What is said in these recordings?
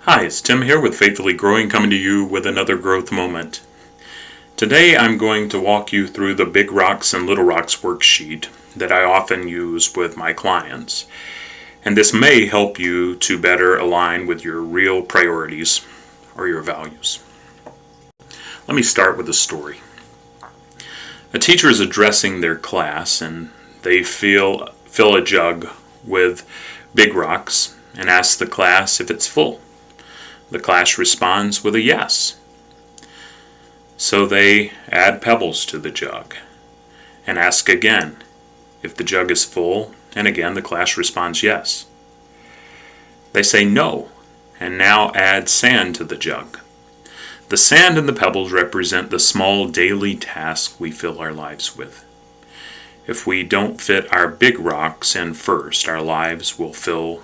Hi, it's Tim here with Faithfully Growing, coming to you with another growth moment. Today I'm going to walk you through the Big Rocks and Little Rocks worksheet that I often use with my clients. And this may help you to better align with your real priorities or your values. Let me start with a story. A teacher is addressing their class and they fill a jug with big rocks and ask the class if it's full. The class responds with a yes. So they add pebbles to the jug and ask again if the jug is full, and again the class responds yes. They say no, and now add sand to the jug. The sand and the pebbles represent the small daily tasks we fill our lives with. If we don't fit our big rocks in first, our lives will fill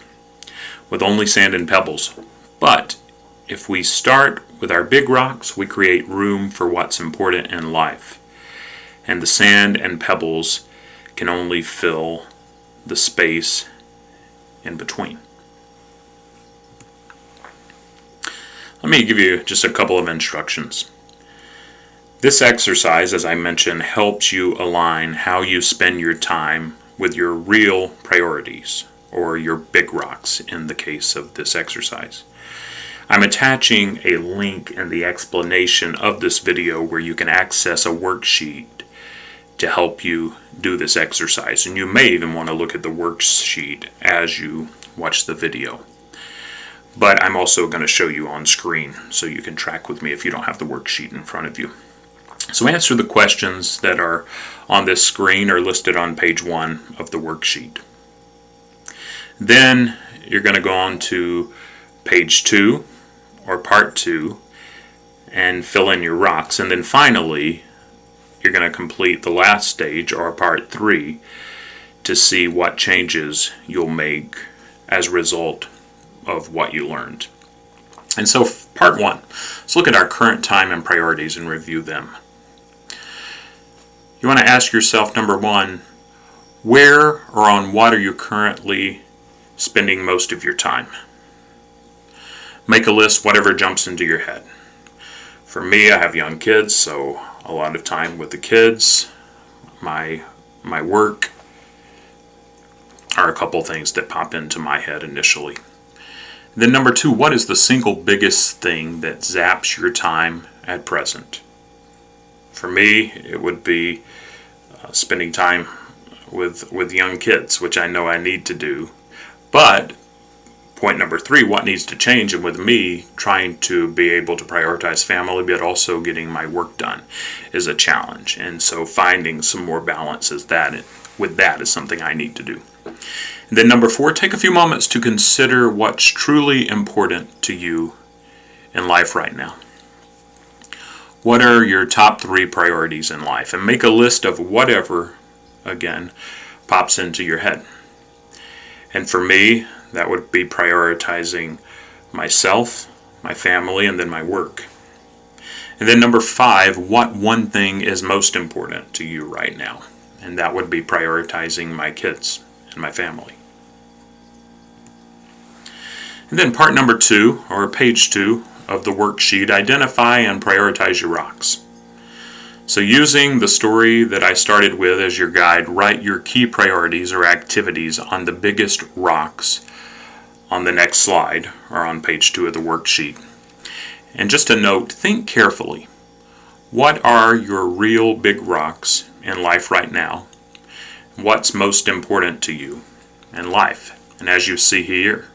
with only sand and pebbles. But if we start with our big rocks, we create room for what's important in life. And the sand and pebbles can only fill the space in between. Let me give you just a couple of instructions. This exercise, as I mentioned, helps you align how you spend your time with your real priorities, or your big rocks in the case of this exercise. I'm attaching a link in the explanation of this video where you can access a worksheet to help you do this exercise. And you may even want to look at the worksheet as you watch the video. But I'm also going to show you on screen so you can track with me if you don't have the worksheet in front of you. So answer the questions that are on this screen or listed on page 1 of the worksheet. Then you're going to go on to page 2 or part 2 and fill in your rocks, and then finally you're going to complete the last stage, or part 3, to see what changes you'll make as a result of what you learned. And so part 1, let's look at our current time and priorities and review them. You want to ask yourself, number 1, where or on what are you currently spending most of your time? Make a list, whatever jumps into your head. For me, I have young kids, so a lot of time with the kids. My work are a couple things that pop into my head initially. Then number 2, what is the single biggest thing that zaps your time at present? For me, it would be spending time with young kids, which I know I need to do. But point number 3, what needs to change? And with me trying to be able to prioritize family but also getting my work done is a challenge. And so finding some more balance with that is something I need to do. And then number 4, take a few moments to consider what's truly important to you in life right now. What are your top 3 priorities in life? And make a list of whatever, again, pops into your head. And for me, that would be prioritizing myself, my family, and then my work. And then number 5, what one thing is most important to you right now? And that would be prioritizing my kids and my family. And then part number 2, or page 2 of the worksheet, identify and prioritize your rocks. So using the story that I started with as your guide, write your key priorities or activities on the biggest rocks on the next slide, or on page 2 of the worksheet. And just a note, think carefully. What are your real big rocks in life right now? What's most important to you in life? And as you see here,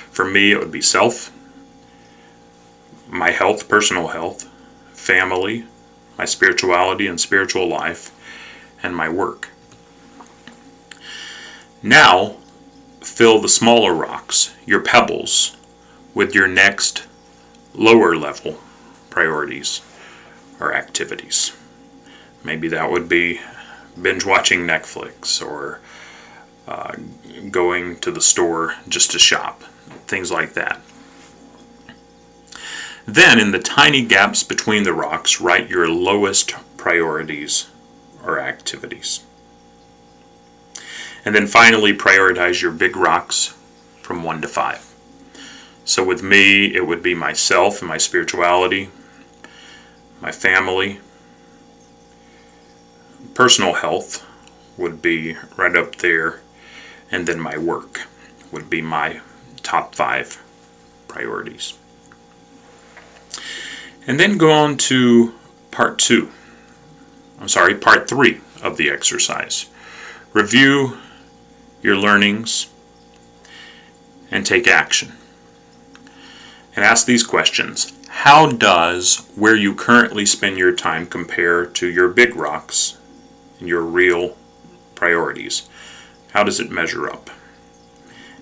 for me it would be self, my health, personal health, family, my spirituality and spiritual life, and my work. Now, fill the smaller rocks, your pebbles, with your next lower level priorities or activities. Maybe that would be binge watching Netflix, or going to the store just to shop, things like that. Then, in the tiny gaps between the rocks, write your lowest priorities or activities. And then finally, prioritize your big rocks from 1 to 5. So with me, it would be myself and my spirituality, my family, personal health would be right up there, and then my work would be my top 5 priorities. And then go on to part 3 of the exercise. Review your learnings and take action. And ask these questions. How does where you currently spend your time compare to your big rocks and your real priorities? How does it measure up?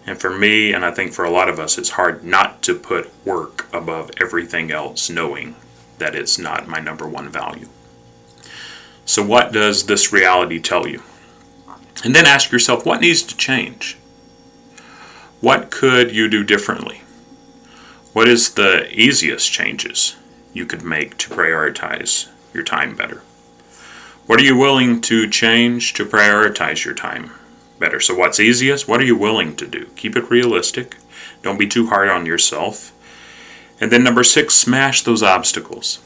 And for me, and I think for a lot of us, it's hard not to put work above everything else, knowing that it's not my number one value. So what does this reality tell you? And then ask yourself, what needs to change? What could you do differently? What is the easiest changes you could make to prioritize your time better? What are you willing to change to prioritize your time better? So what's easiest? What are you willing to do? Keep it realistic. Don't be too hard on yourself. And then number 6, smash those obstacles.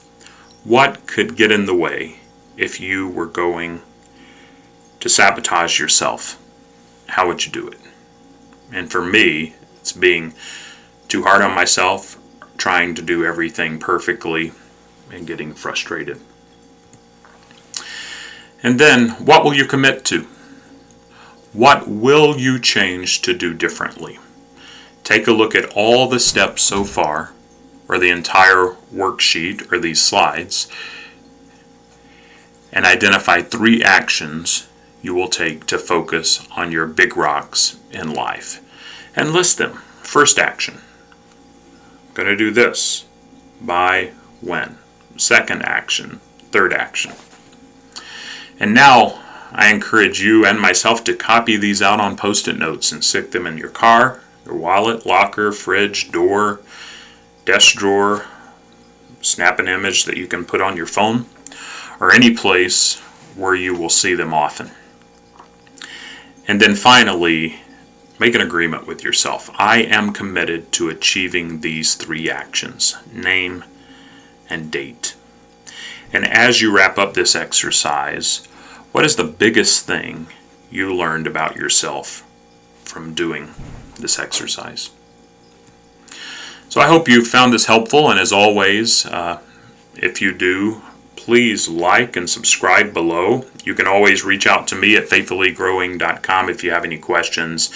What could get in the way if you were going to sabotage yourself? How would you do it? And for me, it's being too hard on myself, trying to do everything perfectly, and getting frustrated. And then, what will you commit to? What will you change to do differently? Take a look at all the steps so far, or the entire worksheet, or these slides, and identify 3 actions you will take to focus on your big rocks in life. And list them. First action. I'm going to do this. By when? Second action. Third action. And now I encourage you and myself to copy these out on Post-it notes and stick them in your car, your wallet, locker, fridge, door, desk drawer. Snap an image that you can put on your phone, or any place where you will see them often. And then finally, make an agreement with yourself. I am committed to achieving these 3 actions. Name and date. And as you wrap up this exercise, what is the biggest thing you learned about yourself from doing this exercise? So I hope you found this helpful, and as always, if you do, please like and subscribe below. You can always reach out to me at faithfullygrowing.com if you have any questions.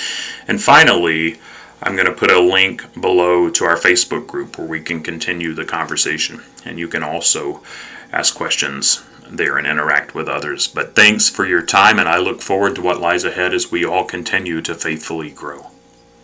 And finally, I'm going to put a link below to our Facebook group where we can continue the conversation. And you can also ask questions there and interact with others. But thanks for your time, and I look forward to what lies ahead as we all continue to faithfully grow.